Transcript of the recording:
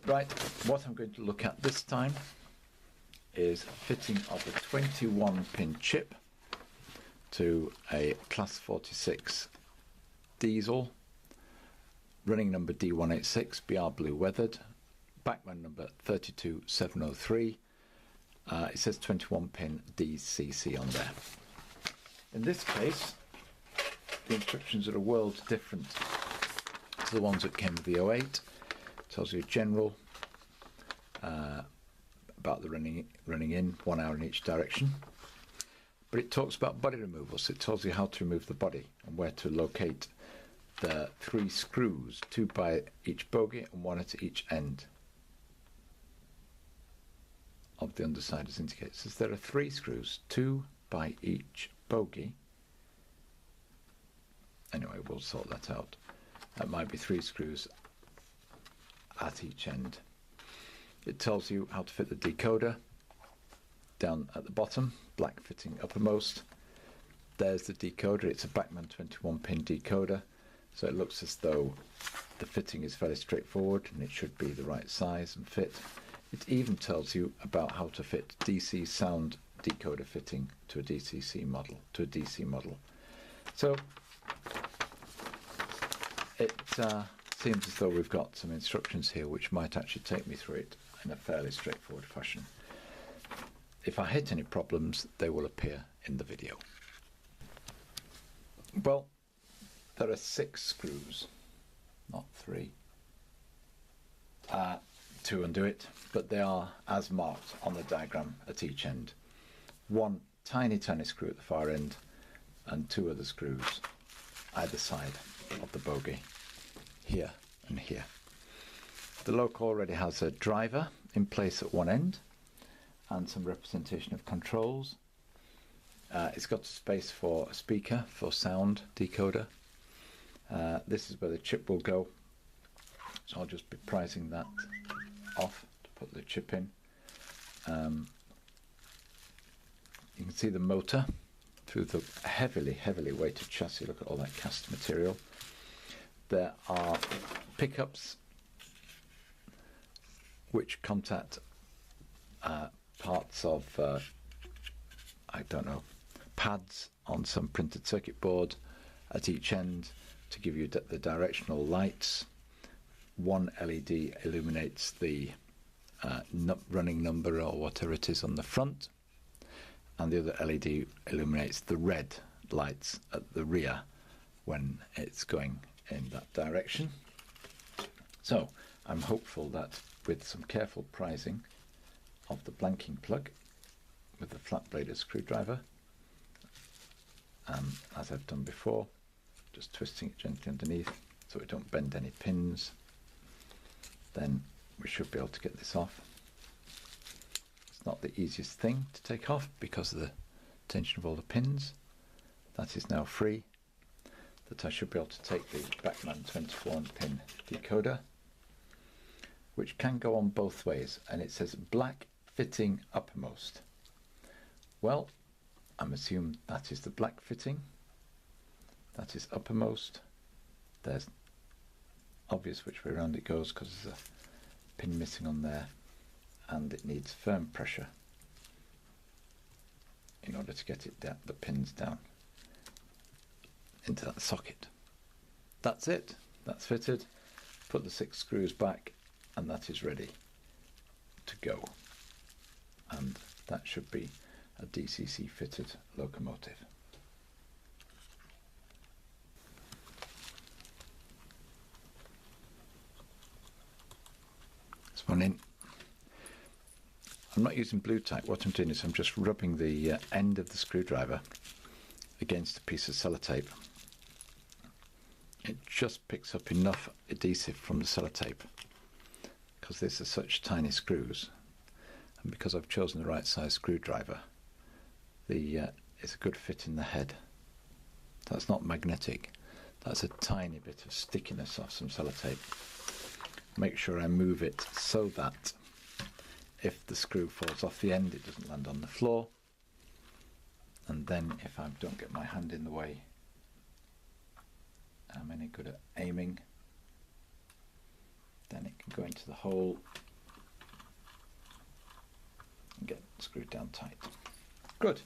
Right, what I'm going to look at this time is fitting of a 21 pin chip to a class 46 diesel, running number D186, BR blue weathered, backman number 32703. It says 21 pin DCC on there. In this case, the instructions are a world different to the ones that came with the 08. It tells you general about the running in 1 hour in each direction, but it talks about body removal, so it tells you how to remove the body and where to locate the 3 screws, 2 by each bogie and 1 at each end of the underside, as indicated. It says there are 3 screws, 2 by each bogie. Anyway, we'll sort that out. That might be 3 screws at each end. It tells you how to fit the decoder down at the bottom, black fitting uppermost. There's the decoder. It's a Bachmann 21 pin decoder, so it looks as though the fitting is fairly straightforward and it should be the right size and fit. It even tells you about how to fit DC sound decoder fitting to a DC model. So it seems as though we've got some instructions here which might actually take me through it in a fairly straightforward fashion. If I hit any problems, they will appear in the video. Well, there are 6 screws, not 3, to undo it, but they are as marked on the diagram at each end. 1 tiny screw at the far end and 2 other screws either side of the bogie, here and here. The loco already has a driver in place at one end and some representation of controls. It's got space for a speaker for sound decoder. This is where the chip will go, so I'll just be prising that off to put the chip in. You can see the motor through the heavily weighted chassis. Look at all that cast material. There are pickups which contact parts of I don't know, pads on some printed circuit board at each end to give you the directional lights. 1 LED illuminates the running number or whatever it is on the front, and the other LED illuminates the red lights at the rear when it's going in that direction. So I'm hopeful that with some careful prising of the blanking plug with the flat bladed screwdriver, as I've done before, just twisting it gently underneath so we don't bend any pins, then we should be able to get this off. It's not the easiest thing to take off because of the tension of all the pins. That is now free. That I should be able to take the Bachmann 21 pin decoder, which can go on both ways, and it says black fitting uppermost. Well, I'm assuming that is the black fitting. That is uppermost. There's obvious which way around it goes because there's a pin missing on there, and it needs firm pressure in order to get it down, the pins down into that socket. That's it. That's fitted. Put the 6 screws back, and that is ready to go. And that should be a DCC fitted locomotive. This one in. I'm not using blue tack. What I'm doing is I'm just rubbing the end of the screwdriver against a piece of sellotape. It just picks up enough adhesive from the sellotape because these are such tiny screws, and because I've chosen the right size screwdriver, it's a good fit in the head. That's not magnetic, that's a tiny bit of stickiness off some sellotape. Make sure I move it so that if the screw falls off the end, it doesn't land on the floor, and then if I don't get my hand in the way, I'm any good at aiming, then it can go into the hole and get screwed down tight. Good.